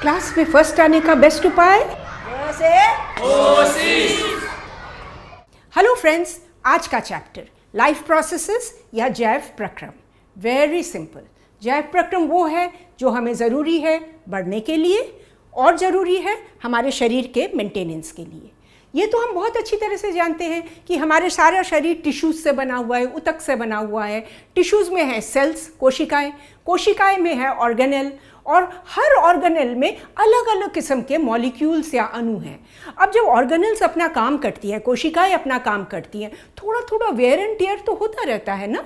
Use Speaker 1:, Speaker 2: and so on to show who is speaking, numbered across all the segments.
Speaker 1: Class में first आने का बेस्ट उपाय हेलो फ्रेंड्स, आज का चैप्टर लाइफ प्रोसेसेस या जैव प्रक्रम। Very simple. जैव प्रक्रम वो है जो हमें ज़रूरी है बढ़ने के लिए और ज़रूरी है हमारे शरीर के मेंटेनेंस के लिए। ये तो हम बहुत अच्छी तरह से जानते हैं कि हमारे सारा शरीर टिश्यूज़ से बना हुआ है, ऊतक से बना हुआ है। टिश्यूज़ में है सेल्स, कोशिकाएं, कोशिकाएं में है ऑर्गेनेल, और हर ऑर्गेनेल में अलग अलग किस्म के मॉलिक्यूल्स या अणु हैं। अब जब ऑर्गेनेल्स अपना काम करती हैं, कोशिकाएं अपना काम करती हैं, थोड़ा थोड़ा वेयर एंड टियर तो होता रहता है ना,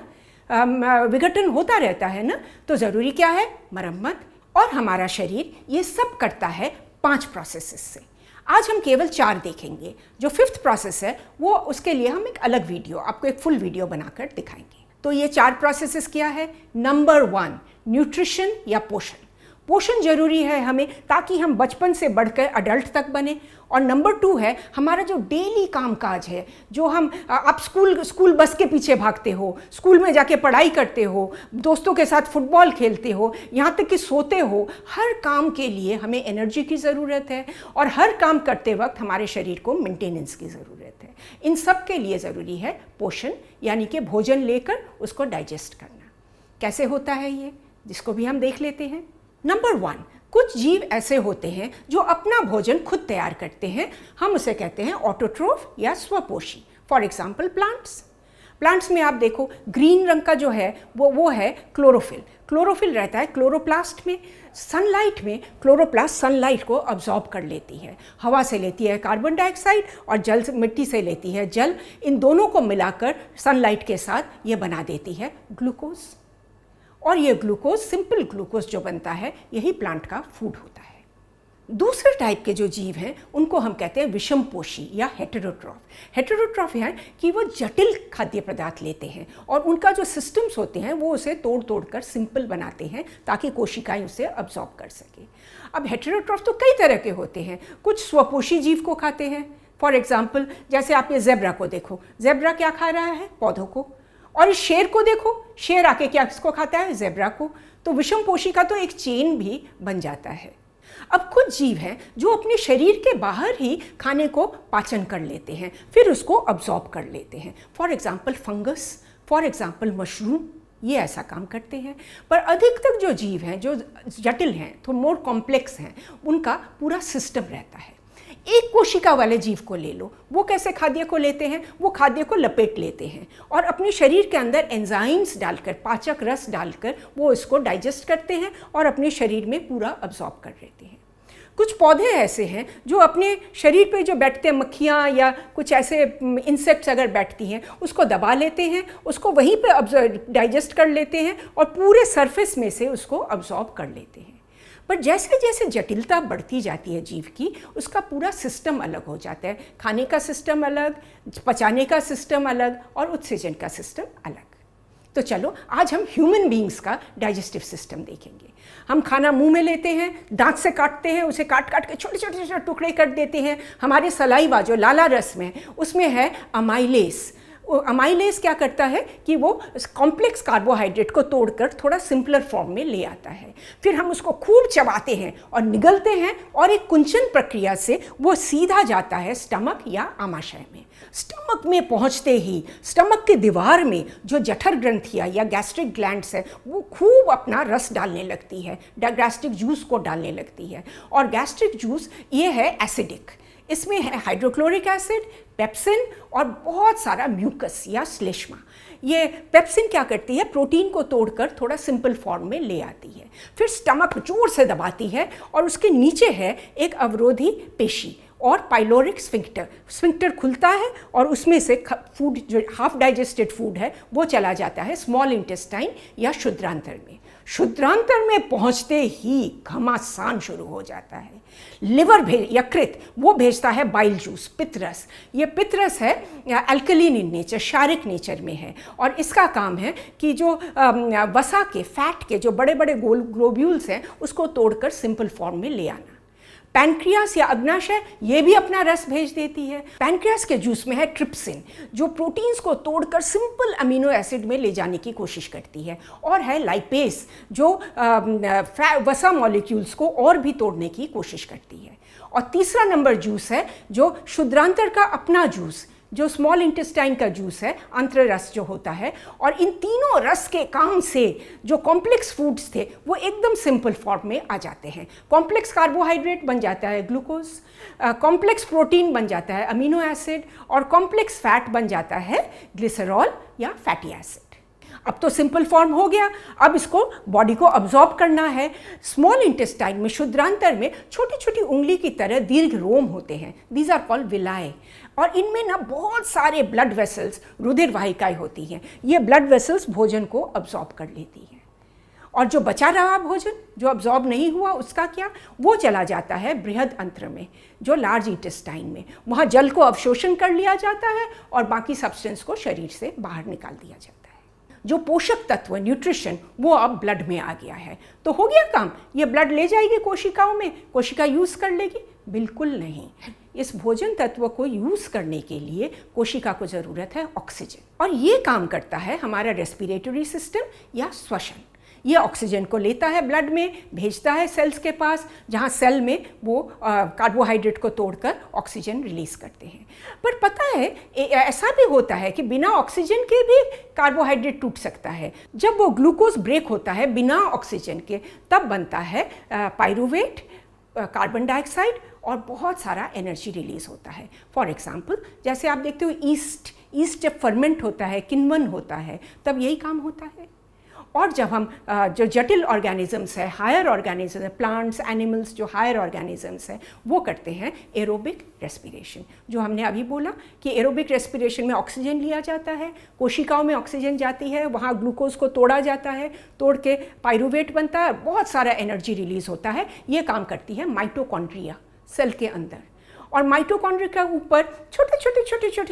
Speaker 1: विघटन होता रहता है ना। तो ज़रूरी क्या है? मरम्मत। और हमारा शरीर ये सब करता है 5 प्रोसेसेस से। आज हम केवल 4 देखेंगे। जो 5th प्रोसेस है वो, उसके लिए हम एक अलग वीडियो, आपको एक फुल वीडियो बनाकर दिखाएंगे। तो ये 4 प्रोसेसेस क्या है? नंबर 1 न्यूट्रिशन या पोषण। पोषण जरूरी है हमें ताकि हम बचपन से बढ़कर अडल्ट तक बने। और नंबर 2 है हमारा जो डेली कामकाज है, जो हम आप स्कूल बस के पीछे भागते हो, स्कूल में जाके पढ़ाई करते हो, दोस्तों के साथ फुटबॉल खेलते हो, यहाँ तक कि सोते हो, हर काम के लिए हमें एनर्जी की ज़रूरत है और हर काम करते वक्त हमारे शरीर को मेंटेनेंस की ज़रूरत है। इन सब के लिए ज़रूरी है पोषण, यानी कि भोजन लेकर उसको डाइजेस्ट करना। कैसे होता है ये, जिसको भी हम देख लेते हैं। नंबर 1, कुछ जीव ऐसे होते हैं जो अपना भोजन खुद तैयार करते हैं। हम उसे कहते हैं ऑटोट्रोफ या स्वपोषी। फॉर एग्जाम्पल प्लांट्स में आप देखो ग्रीन रंग का जो है वो है क्लोरोफिल। क्लोरोफिल रहता है क्लोरोप्लास्ट में। सनलाइट में क्लोरोप्लास्ट सनलाइट को अब्जॉर्ब कर लेती है, हवा से लेती है कार्बन डाइऑक्साइड और जल मिट्टी से लेती है जल। इन दोनों को मिलाकर सनलाइट के साथ ये बना देती है ग्लूकोज। और ये ग्लूकोज, सिंपल ग्लूकोज जो बनता है, यही प्लांट का फूड होता है। दूसरे टाइप के जो जीव हैं उनको हम कहते हैं विषमपोषी या हेटेरोट्रॉफ। हेटेरोट्रॉफ है कि वो जटिल खाद्य पदार्थ लेते हैं और उनका जो सिस्टम्स होते हैं वो उसे तोड़ कर सिंपल बनाते हैं ताकि कोशिकाएं उसे अब्जॉर्ब कर सके। अब हेटेरोट्रॉफ तो कई तरह के होते हैं। कुछ स्वपोषी जीव को खाते हैं। फॉर एग्जाम्पल जैसे आप ये ज़ेब्रा को देखो, ज़ेब्रा क्या खा रहा है? पौधों को। और इस शेर को देखो, शेर आके क्या किसको खाता है? ज़ेब्रा को। तो विषमपोषी का तो एक चेन भी बन जाता है। अब कुछ जीव हैं जो अपने शरीर के बाहर ही खाने को पाचन कर लेते हैं, फिर उसको अब्जॉर्ब कर लेते हैं। For example fungus, for example mushroom, ये ऐसा काम करते हैं। पर अधिकतर जो जीव हैं, जो जटिल हैं, तो मोर कॉम्प्लेक्स हैं, उनका पूरा सिस्टम रहता है। एक कोशिका वाले जीव को ले लो, वो कैसे खाद्य को लेते हैं? वो खाद्य को लपेट लेते हैं और अपने शरीर के अंदर एंजाइम्स डालकर, पाचक रस डालकर वो इसको डाइजेस्ट करते हैं और अपने शरीर में पूरा अब्जॉर्ब कर लेते हैं। कुछ पौधे ऐसे हैं जो अपने शरीर पे जो बैठते हैं, मक्खियाँ या कुछ ऐसे इंसेक्ट्स अगर बैठती हैं, उसको दबा लेते हैं, उसको वहीं पे डाइजेस्ट कर लेते हैं और पूरे सरफेस में से उसको अब्जॉर्ब कर लेते हैं। पर जैसे जैसे जटिलता बढ़ती जाती है जीव की, उसका पूरा सिस्टम अलग हो जाता है। खाने का सिस्टम अलग, पचाने का सिस्टम अलग और उत्सेचन का सिस्टम अलग। तो चलो आज हम ह्यूमन बीइंग्स का डाइजेस्टिव सिस्टम देखेंगे। हम खाना मुंह में लेते हैं, दांत से काटते हैं, उसे काट के छोटे छोटे टुकड़े कर देते हैं। हमारे सलाइवा जो लाला रस में, उसमें है अमाइलेस। अमाइलेस क्या करता है कि वो कॉम्प्लेक्स कार्बोहाइड्रेट को तोड़कर थोड़ा सिंपलर फॉर्म में ले आता है। फिर हम उसको खूब चबाते हैं और निगलते हैं और एक कुंचन प्रक्रिया से वो सीधा जाता है स्टमक या आमाशय में। स्टमक में पहुंचते ही स्टमक की दीवार में जो जठर ग्रंथियाँ या गैस्ट्रिक ग्लैंड्स है, वो खूब अपना रस डालने लगती है, गैस्ट्रिक जूस को डालने लगती है। और गैस्ट्रिक जूस ये है एसिडिक। इसमें है हाइड्रोक्लोरिक एसिड, पेप्सिन और बहुत सारा म्यूकस या श्लेष्मा। ये पेप्सिन क्या करती है? प्रोटीन को तोड़कर थोड़ा सिंपल फॉर्म में ले आती है। फिर स्टमक जोर से दबाती है और उसके नीचे है एक अवरोधी पेशी और पाइलोरिक स्फिंक्टर। स्फिंक्टर खुलता है और उसमें से फूड, जो हाफ डाइजेस्टेड फूड है, वो चला जाता है स्मॉल इंटेस्टाइन या शुद्रांतर में। शुद्रांतर में पहुंचते ही घमासान शुरू हो जाता है। लिवर यकृत वो भेजता है बाइल जूस, पित्तरस। ये पित्तरस है अल्कलीन इन नेचर, क्षारिक नेचर में है और इसका काम है कि जो वसा के, फैट के जो बड़े बड़े ग्लोब्यूल्स हैं, उसको तोड़कर सिंपल फॉर्म में ले आना। पैनक्रियास या अग्नाशय ये भी अपना रस भेज देती है। पैनक्रियास के जूस में है ट्रिप्सिन, जो प्रोटीन्स को तोड़कर सिंपल अमीनो एसिड में ले जाने की कोशिश करती है, और है लाइपेस, जो वसा मॉलिक्यूल्स को और भी तोड़ने की कोशिश करती है। और तीसरा नंबर जूस है जो शुद्रांतर का अपना जूस, जो स्मॉल इंटेस्टाइन का जूस है, आंत्र रस जो होता है। और इन तीनों रस के काम से जो कॉम्प्लेक्स फूड्स थे वो एकदम सिंपल फॉर्म में आ जाते हैं। कॉम्प्लेक्स कार्बोहाइड्रेट बन जाता है ग्लूकोज, कॉम्प्लेक्स प्रोटीन बन जाता है अमीनो एसिड, और कॉम्प्लेक्स फैट बन जाता है ग्लिसरॉल या फैटी एसिड। अब तो सिंपल फॉर्म हो गया, अब इसको बॉडी को अब्जॉर्ब करना है। स्मॉल इंटेस्टाइन में, शुद्रांतर में छोटी छोटी उंगली की तरह दीर्घ रोम होते हैं, दीज आर कॉल्ड विलाए, और इनमें ना बहुत सारे ब्लड वेसल्स, रुधिर वाहिकाएं होती हैं। ये ब्लड वेसल्स भोजन को अब्जॉर्ब कर लेती हैं, और जो बचा रहा भोजन जो अब्जॉर्ब नहीं हुआ उसका क्या, वो चला जाता है बृहद अंत्र में, जो लार्ज इंटेस्टाइन में। वहाँ जल को अवशोषण कर लिया जाता है और बाकी सब्सटेंस को शरीर से बाहर निकाल दिया जाता है। जो पोषक तत्व, न्यूट्रिशन, वो अब ब्लड में आ गया है, तो हो गया काम। ये ब्लड ले जाएगी कोशिकाओं में, कोशिका यूज़ कर लेगी? बिल्कुल नहीं। इस भोजन तत्व को यूज़ करने के लिए कोशिका को ज़रूरत है ऑक्सीजन, और ये काम करता है हमारा रेस्पिरेटरी सिस्टम या श्वसन। ये ऑक्सीजन को लेता है ब्लड में, भेजता है सेल्स के पास, जहाँ सेल में वो कार्बोहाइड्रेट को तोड़कर ऑक्सीजन रिलीज़ करते हैं। पर पता है ऐसा भी होता है कि बिना ऑक्सीजन के भी कार्बोहाइड्रेट टूट सकता है। जब वो ग्लूकोज ब्रेक होता है बिना ऑक्सीजन के, तब बनता है पाइरूवेट, कार्बन डाइऑक्साइड, और बहुत सारा एनर्जी रिलीज़ होता है। फॉर एग्जाम्पल, जैसे आप देखते हो ईस्ट जब फर्मेंट होता है, किण्वन होता है, तब यही काम होता है। और जब हम जो जटिल ऑर्गेनिजम्स है, हायर ऑर्गेनिज्म है, प्लांट्स, एनिमल्स, जो हायर ऑर्गेनिजम्स हैं, वो करते हैं एरोबिक रेस्पिरेशन। जो हमने अभी बोला कि एरोबिक रेस्पिरेशन में ऑक्सीजन लिया जाता है, कोशिकाओं में ऑक्सीजन जाती है, वहाँ ग्लूकोज को तोड़ा जाता है, तोड़ के पाइरूवेट बनता है, बहुत सारा एनर्जी रिलीज़ होता है। ये काम करती है माइटोकॉन्ड्रिया, सेल के अंदर। और माइटोकॉन्ड्रिया के ऊपर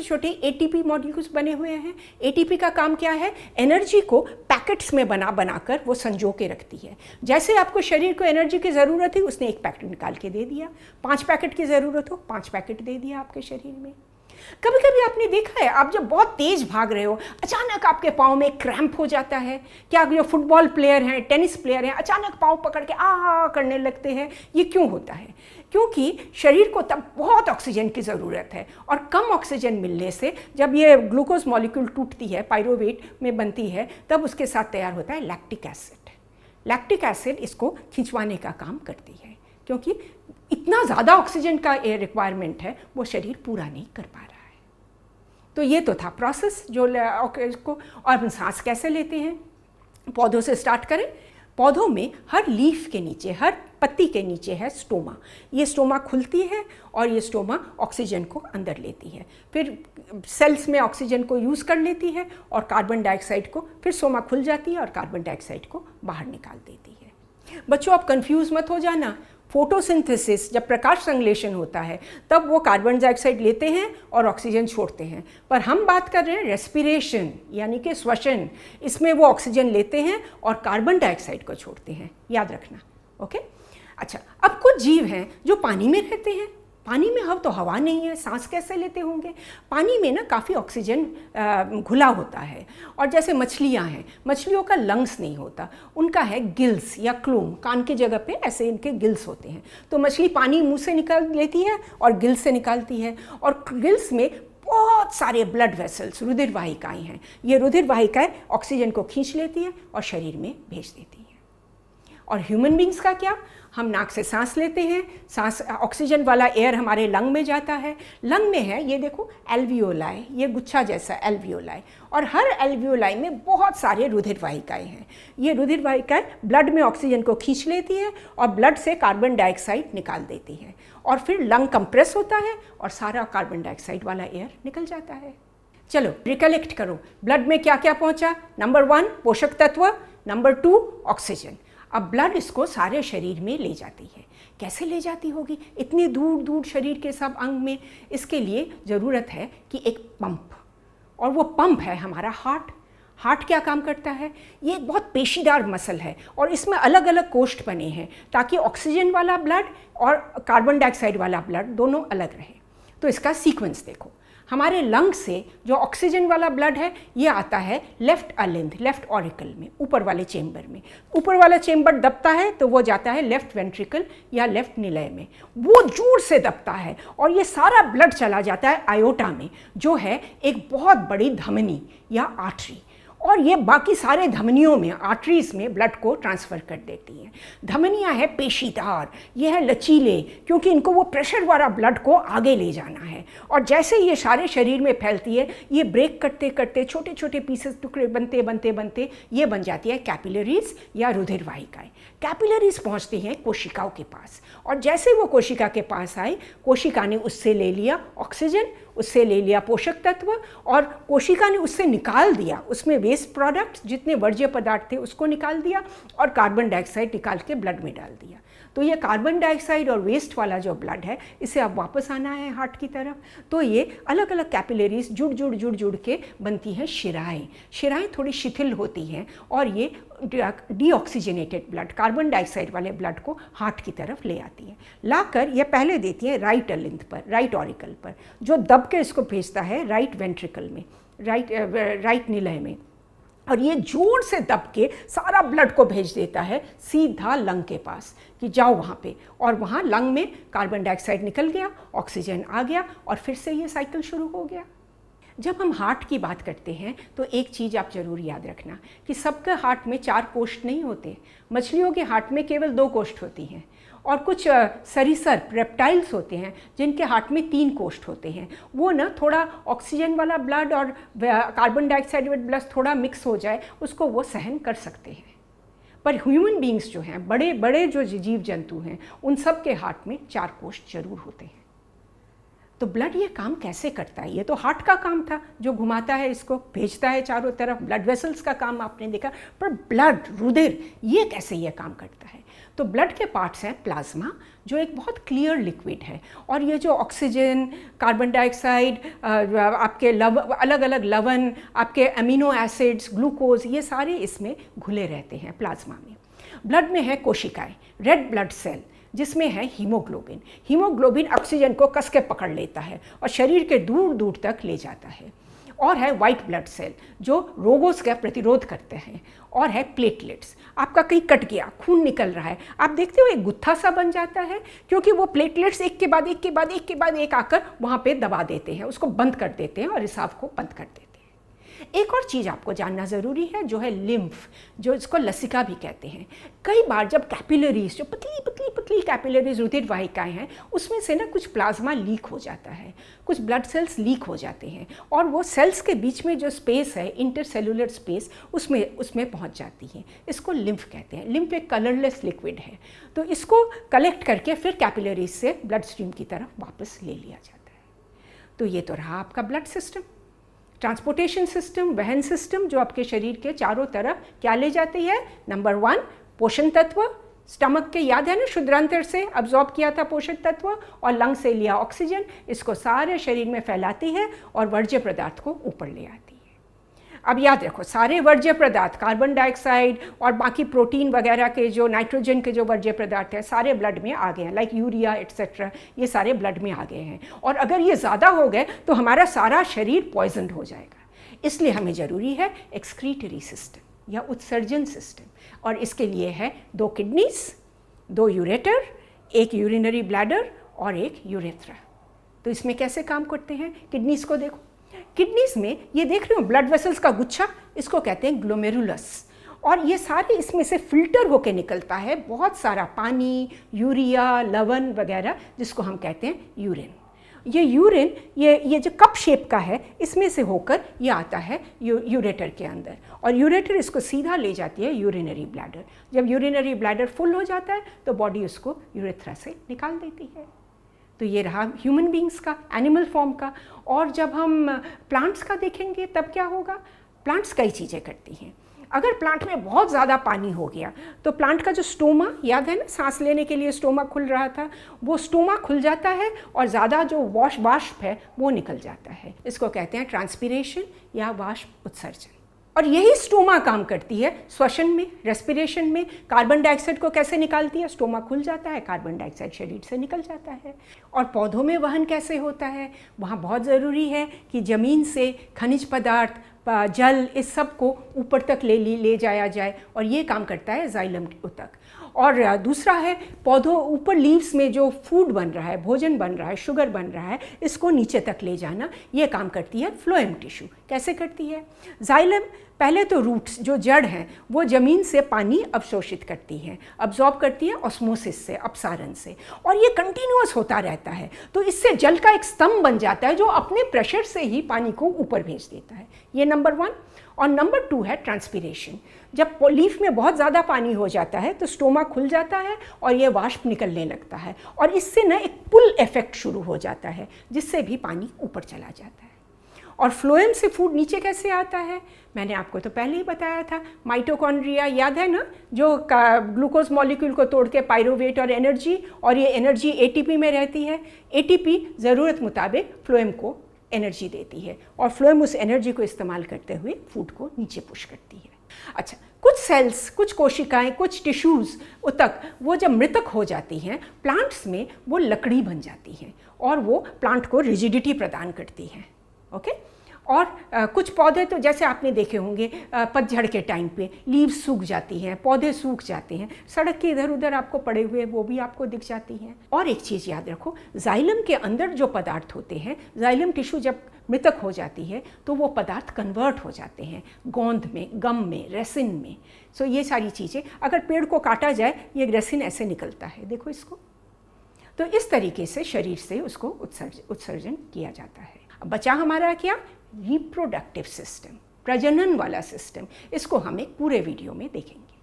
Speaker 1: छोटे एटीपी मॉलिक्यूल्स बने हुए हैं। एटीपी का काम क्या है? एनर्जी को पैकेट्स में बनाकर वो संजो के रखती है। जैसे आपको शरीर को एनर्जी की ज़रूरत है, उसने एक पैकेट निकाल के दे दिया। 5 पैकेट की ज़रूरत हो, 5 पैकेट दे दिया आपके शरीर में। कभी कभी आपने देखा है, आप जब बहुत तेज भाग रहे हो, अचानक आपके पाँव में क्रैम्प हो जाता है। क्या जो फुटबॉल प्लेयर हैं, टेनिस प्लेयर हैं, अचानक पाँव पकड़ के आ करने लगते हैं? ये क्यों होता है? क्योंकि शरीर को तब बहुत ऑक्सीजन की ज़रूरत है, और कम ऑक्सीजन मिलने से जब ये ग्लूकोज मॉलिक्यूल टूटती है, पाइरूवेट में बनती है, तब उसके साथ तैयार होता है लैक्टिक एसिड। लैक्टिक एसिड इसको खिंचवाने का काम करती है, क्योंकि इतना ज़्यादा ऑक्सीजन का रिक्वायरमेंट है, वो शरीर पूरा नहीं कर पा रहा है। तो ये तो था प्रोसेस जो को। और हम सांस कैसे लेते हैं? पौधों से स्टार्ट करें। पौधों में हर लीफ के नीचे, हर पत्ती के नीचे है स्टोमा। ये स्टोमा खुलती है और ये स्टोमा ऑक्सीजन को अंदर लेती है, फिर सेल्स में ऑक्सीजन को यूज़ कर लेती है, और कार्बन डाइऑक्साइड को, फिर स्टोमा खुल जाती है और कार्बन डाइऑक्साइड को बाहर निकाल देती है। बच्चों, आप कंफ्यूज मत हो जाना। फोटोसिंथेसिस, जब प्रकाश संश्लेषण होता है, तब वो कार्बन डाइऑक्साइड लेते हैं और ऑक्सीजन छोड़ते हैं। पर हम बात कर रहे हैं रेस्पिरेशन, यानी कि श्वसन। इसमें वो ऑक्सीजन लेते हैं और कार्बन डाइऑक्साइड को छोड़ते हैं, याद रखना। ओके, अच्छा, अब कुछ जीव हैं जो पानी में रहते हैं। पानी में तो हवा नहीं है, सांस कैसे लेते होंगे? पानी में ना काफ़ी ऑक्सीजन घुला होता है। और जैसे मछलियाँ हैं, मछलियों का लंग्स नहीं होता, उनका है गिल्स या क्लूम, कान की जगह पे ऐसे इनके गिल्स होते हैं। तो मछली पानी मुंह से निकाल लेती है और गिल्स से निकालती है, और गिल्स में बहुत सारे ब्लड वेसल्स, रुधिर वाहिकाएँ हैं। ये रुधिर वाहिकाएँ ऑक्सीजन को खींच लेती है और शरीर में भेज देती है। और ह्यूमन बींग्स का क्या? हम नाक से सांस लेते हैं, सांस ऑक्सीजन वाला एयर हमारे लंग में जाता है। लंग में है, ये देखो एल्वियोलाई, ये गुच्छा जैसा एल्वियोलाई, और हर एल्वियोलाई में बहुत सारे रुधिर वाहिकाएँ हैं। ये रुधिर वाहिकाएँ ब्लड में ऑक्सीजन को खींच लेती है और ब्लड से कार्बन डाइऑक्साइड निकाल देती है, और फिर लंग कंप्रेस होता है और सारा कार्बन डाइऑक्साइड वाला एयर निकल जाता है। चलो रिकलेक्ट करो, ब्लड में क्या क्या पहुँचा? नंबर 1 पोषक तत्व, नंबर 2 ऑक्सीजन। अब ब्लड इसको सारे शरीर में ले जाती है। कैसे ले जाती होगी इतनी दूर दूर शरीर के सब अंग में? इसके लिए ज़रूरत है कि एक पंप, और वो पंप है हमारा हार्ट। हार्ट क्या काम करता है? ये एक बहुत पेशीदार मसल है और इसमें अलग अलग कोष्ठ बने हैं ताकि ऑक्सीजन वाला ब्लड और कार्बन डाइऑक्साइड वाला ब्लड दोनों अलग रहे। तो इसका सीक्वेंस देखो, हमारे लंग से जो ऑक्सीजन वाला ब्लड है ये आता है लेफ्ट अलिंद, लेफ्ट ऑरिकल में, ऊपर वाले चेम्बर में। ऊपर वाला चेम्बर दबता है तो वो जाता है लेफ्ट वेंट्रिकल या लेफ्ट निलय में, वो जोर से दबता है और ये सारा ब्लड चला जाता है आयोटा में, जो है एक बहुत बड़ी धमनी या आर्टरी, और ये बाकी सारे धमनियों में, आर्टरीज में ब्लड को ट्रांसफ़र कर देती हैं। धमनियाँ हैं पेशीदार, ये है लचीले, क्योंकि इनको वो प्रेशर वाला ब्लड को आगे ले जाना है, और जैसे ये सारे शरीर में फैलती है ये ब्रेक करते करते छोटे छोटे पीसेस, टुकड़े बनते बनते बनते ये बन जाती है कैपिलरीज या रुधिर वाहिकाएँ। कैपिलरीज पहुँचती हैं कोशिकाओं के पास, और जैसे वो कोशिका के पास आई, कोशिका ने उससे ले लिया ऑक्सीजन, उससे ले लिया पोषक तत्व, और कोशिका ने उससे निकाल दिया, उसमें वेस्ट प्रोडक्ट्स जितने वर्ज्य पदार्थ थे उसको निकाल दिया और कार्बन डाइऑक्साइड निकाल के ब्लड में डाल दिया। तो ये कार्बन डाइऑक्साइड और वेस्ट वाला जो ब्लड है इसे अब वापस आना है हार्ट की तरफ, तो ये अलग अलग कैपिलरीज जुड़ के बनती हैं शिराएँ। शिराएँ थोड़ी शिथिल होती हैं और ये डीऑक्सीजनेटेड ब्लड, कार्बन डाइऑक्साइड वाले ब्लड को हार्ट की तरफ ले आती हैं। लाकर ये पहले देती हैं राइट अलिंद पर, राइट ऑरिकल पर, जो दब के इसको भेजता है राइट वेंट्रिकल में, राइट निलय में, और ये जोर से दब के सारा ब्लड को भेज देता है सीधा लंग के पास कि जाओ वहाँ पे, और वहाँ लंग में कार्बन डाइऑक्साइड निकल गया, ऑक्सीजन आ गया, और फिर से ये साइकिल शुरू हो गया। जब हम हार्ट की बात करते हैं तो एक चीज़ आप ज़रूर याद रखना कि सबके हार्ट में 4 कोष्ठ नहीं होते। मछलियों के हार्ट में केवल 2 कोष्ठ होती हैं, और कुछ सरीसृप रेप्टाइल्स होते हैं जिनके हार्ट में 3 कोष्ठ होते हैं। वो ना थोड़ा ऑक्सीजन वाला ब्लड और कार्बन डाइऑक्साइड ब्लड थोड़ा मिक्स हो जाए उसको वो सहन कर सकते हैं, पर ह्यूमन बींग्स जो हैं, बड़े बड़े जो जीव जंतु हैं, उन सब के हार्ट में 4 कोष्ठ जरूर होते हैं। तो ब्लड ये काम कैसे करता है? ये तो हार्ट का काम था जो घुमाता है, इसको भेजता है चारों तरफ, ब्लड वेसल्स का काम आपने देखा, पर ब्लड, रुधिर, ये कैसे ये काम करता है? तो ब्लड के पार्ट्स हैं प्लाज्मा, जो एक बहुत क्लियर लिक्विड है, और ये जो ऑक्सीजन, कार्बन डाइऑक्साइड, आपके अलग अलग लवण, आपके अमीनो एसिड्स, ग्लूकोज, ये सारे इसमें घुले रहते हैं प्लाज्मा में। ब्लड में है कोशिकाएं, रेड ब्लड सेल, जिसमें है हीमोग्लोबिन। हीमोग्लोबिन ऑक्सीजन को कस के पकड़ लेता है और शरीर के दूर दूर तक ले जाता है। और है वाइट ब्लड सेल जो रोगों का प्रतिरोध करते हैं, और है प्लेटलेट्स। आपका कहीं कट गया, खून निकल रहा है, आप देखते हो एक गुत्था सा बन जाता है, क्योंकि वो प्लेटलेट्स एक के बाद एक के बाद एक के बाद एक आकर वहाँ पे दबा देते हैं, उसको बंद कर देते हैं और रिसाव को बंद कर देते हैं। एक और चीज़ आपको जानना ज़रूरी है जो है लिम्फ, जो इसको लसिका भी कहते हैं। कई बार जब कैपिलरीज, जो पतली पतली पतली कैपिलरीज, रुधिर वाहिकाएँ हैं, उसमें से ना कुछ प्लाज्मा लीक हो जाता है, कुछ ब्लड सेल्स लीक हो जाते हैं, और वो सेल्स के बीच में जो स्पेस है, इंटरसेलुलर स्पेस, उसमें पहुंच जाती है। इसको लिम्फ कहते हैं। लिम्फ एक कलरलेस लिक्विड है, तो इसको कलेक्ट करके फिर कैपिलरीज से ब्लड स्ट्रीम की तरफ वापस ले लिया जाता है। तो ये तो रहा आपका ब्लड सिस्टम। ट्रांसपोर्टेशन सिस्टम, वहन सिस्टम, जो आपके शरीर के चारों तरफ क्या ले जाती है? नंबर 1 पोषण तत्व, स्टमक के याद है ना, शुद्रांतर से अब्जॉर्ब किया था पोषक तत्व, और लंग से लिया ऑक्सीजन, इसको सारे शरीर में फैलाती है और वर्ज्य पदार्थ को ऊपर ले आती है। अब याद रखो, सारे वर्ज्य पदार्थ, कार्बन डाइऑक्साइड और बाकी प्रोटीन वगैरह के जो नाइट्रोजन के जो वर्ज्य पदार्थ हैं, सारे ब्लड में आ गए हैं, लाइक यूरिया एट्सेट्रा, ये सारे ब्लड में आ गए हैं। और अगर ये ज़्यादा हो गए तो हमारा सारा शरीर पॉइजनड हो जाएगा। इसलिए हमें ज़रूरी है एक्सक्रीटरी सिस्टम या उत्सर्जन सिस्टम, और इसके लिए है 2 किडनीज, 2 यूरेटर, 1 यूरिनरी ब्लैडर और 1 यूरेथ्रा। तो इसमें कैसे काम करते हैं? किडनीज को देखो, किडनीज में ये देख रहे हो ब्लड वेसल्स का गुच्छा, इसको कहते हैं ग्लोमेरुलस, और ये सारे इसमें से फिल्टर होके निकलता है बहुत सारा पानी, यूरिया, लवण वगैरह, जिसको हम कहते हैं यूरिन। ये यूरिन, ये जो कप शेप का है, इसमें से होकर ये आता है यूरेटर के अंदर, और यूरेटर इसको सीधा ले जाती है यूरिनरी ब्लैडर। जब यूरिनरी ब्लैडर फुल हो जाता है तो बॉडी उसको यूरेथ्रा से निकाल देती है। तो ये रहा ह्यूमन बींग्स का, एनिमल फॉर्म का। और जब हम प्लांट्स का देखेंगे तब क्या होगा? प्लांट्स कई चीज़ें करती हैं। अगर प्लांट में बहुत ज़्यादा पानी हो गया तो प्लांट का जो स्टोमा, याद है ना, सांस लेने के लिए स्टोमा खुल रहा था, वो स्टोमा खुल जाता है और ज़्यादा जो वाष्प है वो निकल जाता है। इसको कहते हैं ट्रांसपीरेशन या वाष्प उत्सर्जन। और यही स्टोमा काम करती है श्वसन में, रेस्पिरेशन में। कार्बन डाइऑक्साइड को कैसे निकालती है? स्टोमा खुल जाता है, कार्बन डाइऑक्साइड शरीर से निकल जाता है। और पौधों में वहन कैसे होता है? वहाँ बहुत ज़रूरी है कि ज़मीन से खनिज पदार्थ, जल, इस सब को ऊपर तक ले जाया जाए, और ये काम करता है जाइलम तक। और दूसरा है पौधों ऊपर लीव्स में जो फूड बन रहा है, भोजन बन रहा है, शुगर बन रहा है, इसको नीचे तक ले जाना, ये काम करती है फ्लोएम टिश्यू। कैसे करती है? जाइलम पहले तो रूट्स जो जड़ हैं वो ज़मीन से पानी अवशोषित करती हैं, अब्जॉर्ब करती है ऑस्मोसिस से, अपसारण से, और ये कंटिन्यूअस होता रहता है। तो इससे जल का एक स्तंभ बन जाता है जो अपने प्रेशर से ही पानी को ऊपर भेज देता है। ये नंबर 1। और नंबर 2 है ट्रांसपीरेशन। जब लीफ में बहुत ज़्यादा पानी हो जाता है तो स्टोमा खुल जाता है और ये वाष्प निकलने लगता है, और इससे ना एक पुल इफेक्ट शुरू हो जाता है जिससे भी पानी ऊपर चला जाता है। और फ्लोएम से फूड नीचे कैसे आता है? मैंने आपको तो पहले ही बताया था, माइटोकॉन्ड्रिया याद है ना, जो ग्लूकोज मॉलिक्यूल को तोड़ के पायरोवेट और एनर्जी, और ये एनर्जी एटीपी में रहती है। एटीपी ज़रूरत मुताबिक फ्लोएम को एनर्जी देती है, और फ्लोएम उस एनर्जी को इस्तेमाल करते हुए फूड को नीचे पुश करती है। अच्छा, कुछ सेल्स, कुछ कोशिकाएं, कुछ टिश्यूज़ तक वो जब मृतक हो जाती हैं प्लांट्स में, वो लकड़ी बन जाती हैं और वो प्लांट को रिजिडिटी प्रदान करती हैं। ओके। और कुछ पौधे तो जैसे आपने देखे होंगे पतझड़ के टाइम पे लीव्स सूख जाती हैं, पौधे सूख जाते हैं, सड़क के इधर उधर आपको पड़े हुए वो भी आपको दिख जाती हैं। और एक चीज़ याद रखो, जाइलम के अंदर जो पदार्थ होते हैं, जाइलम टिश्यू जब मृतक हो जाती है तो वो पदार्थ कन्वर्ट हो जाते हैं गोंद में, गम में, रेसिन में। सो ये सारी चीज़ें, अगर पेड़ को काटा जाए ये रेसिन ऐसे निकलता है, देखो इसको। तो इस तरीके से शरीर से उसको उत्सर्जन किया जाता है। अब बचा हमारा क्या? रिप्रोडक्टिव सिस्टम, प्रजनन वाला सिस्टम। इसको हम एक पूरे वीडियो में देखेंगे।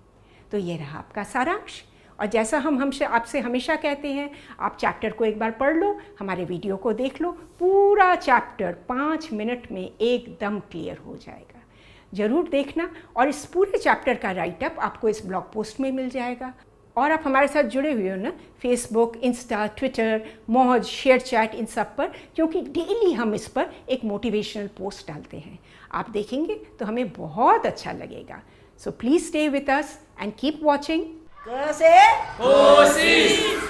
Speaker 1: तो ये रहा आपका सारांश। और जैसा हम आपसे हमेशा कहते हैं, आप चैप्टर को एक बार पढ़ लो, हमारे वीडियो को देख लो, पूरा चैप्टर 5 मिनट में एकदम क्लियर हो जाएगा। ज़रूर देखना। और इस पूरे चैप्टर का राइटअप आपको इस ब्लॉग पोस्ट में मिल जाएगा। और आप हमारे साथ जुड़े हुए हो ना फेसबुक, इंस्टा, ट्विटर, मौज, शेयर चैट, इन सब पर, क्योंकि डेली हम इस पर एक मोटिवेशनल पोस्ट डालते हैं। आप देखेंगे तो हमें बहुत अच्छा लगेगा। So please stay with us and keep watching.
Speaker 2: क से कोशिश।